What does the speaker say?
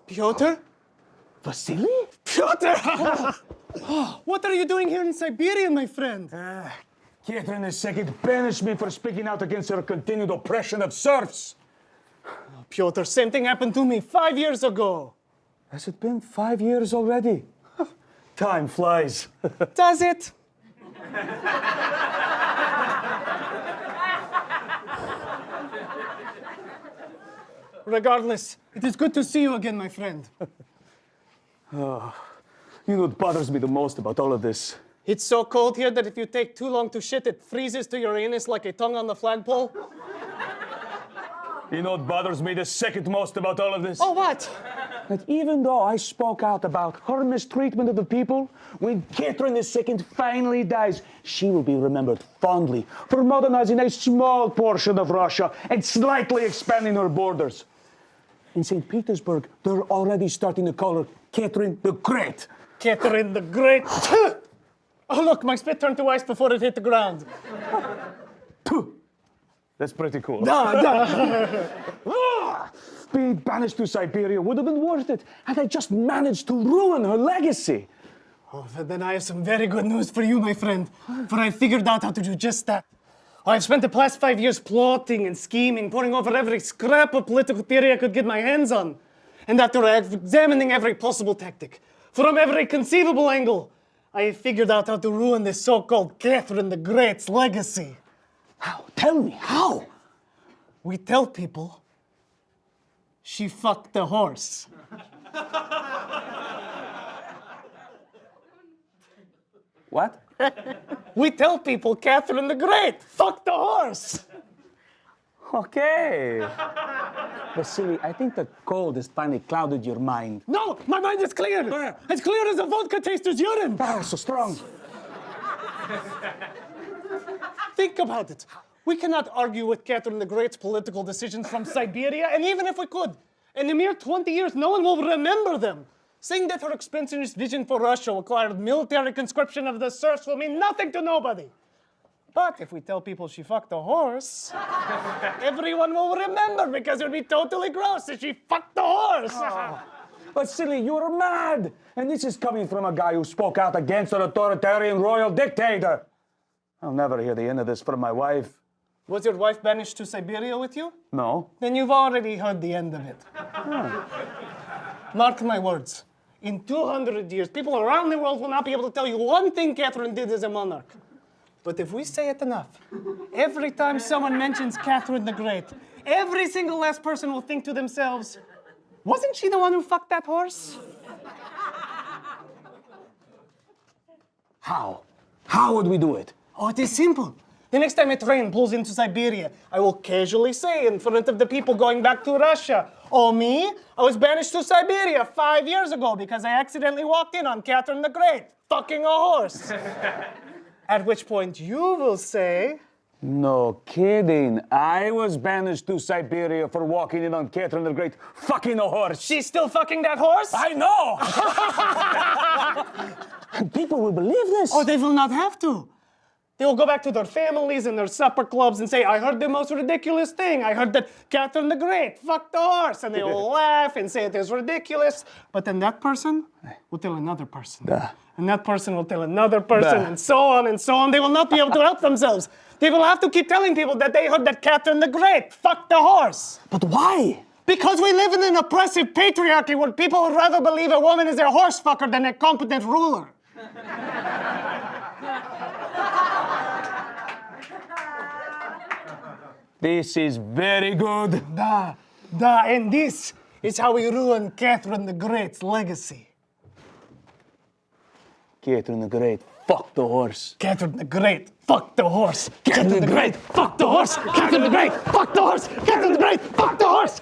Pyotr? Vasily? Pyotr! What are you doing here in Siberia, my friend? Catherine II banished me for speaking out against her continued oppression of serfs. Pyotr, same thing happened to me 5 years ago. Has it been 5 years already? Time flies. Does it? Regardless, it is good to see you again, my friend. You know what bothers me the most about all of this? It's so cold here that if you take too long to shit, it freezes to your anus like a tongue on the flagpole. You know what bothers me the second most about all of this? Oh, what? That even though I spoke out about her mistreatment of the people, when Catherine II finally dies, she will be remembered fondly for modernizing a small portion of Russia and slightly expanding her borders. In St. Petersburg, they're already starting to call her Catherine the Great. Catherine the Great. Oh, look, my spit turned to ice before it hit the ground. That's pretty cool. Being banished to Siberia would have been worth it had I just managed to ruin her legacy. Oh, then I have some very good news for you, my friend. For I figured out how to do just that. I've spent the past 5 years plotting and scheming, poring over every scrap of political theory I could get my hands on. And after examining every possible tactic, from every conceivable angle, I figured out how to ruin this so-called Catherine the Great's legacy. How? Tell me, how? We tell people she fucked a horse. What? We tell people Catherine the Great fucked a horse. Okay. Vasily, I think the cold has finally clouded your mind. No, my mind is clear. As clear as a vodka taster's urine. Oh, so strong. Think about it. We cannot argue with Catherine the Great's political decisions from Siberia, and even if we could, in a mere 20 years, no one will remember them. Saying that her expansionist vision for Russia required military conscription of the serfs will mean nothing to nobody. But if we tell people she fucked a horse, everyone will remember because it would be totally gross if she fucked a horse. Vasily, you're mad! And this is coming from a guy who spoke out against an authoritarian royal dictator. I'll never hear the end of this from my wife. Was your wife banished to Siberia with you? No. Then you've already heard the end of it. Mark my words. In 200 years, people around the world will not be able to tell you one thing Catherine did as a monarch. But if we say it enough, every time someone mentions Catherine the Great, every single last person will think to themselves, wasn't she the one who fucked that horse? How? How would we do it? Oh, it is simple. The next time a train pulls into Siberia, I will casually say in front of the people going back to Russia, oh, me? I was banished to Siberia 5 years ago because I accidentally walked in on Catherine the Great, fucking a horse. At which point you will say... No kidding. I was banished to Siberia for walking in on Catherine the Great, fucking a horse. She's still fucking that horse? I know! And people will believe this. Oh, they will not have to. They will go back to their families and their supper clubs and say, I heard the most ridiculous thing. I heard that Catherine the Great fucked the horse. And they will laugh and say it is ridiculous. But then that person will tell another person. And that person will tell another person and so on and so on. They will not be able to help themselves. They will have to keep telling people that they heard that Catherine the Great fucked the horse. But why? Because we live in an oppressive patriarchy where people would rather believe a woman is a horse fucker than a competent ruler. This is very good. And this is how we ruin Catherine the Great's legacy. Catherine the Great fucked the horse. Catherine the Great fucked the horse. Catherine the Great fucked the horse. Catherine the Great fucked the horse. Catherine the Great fucked the horse.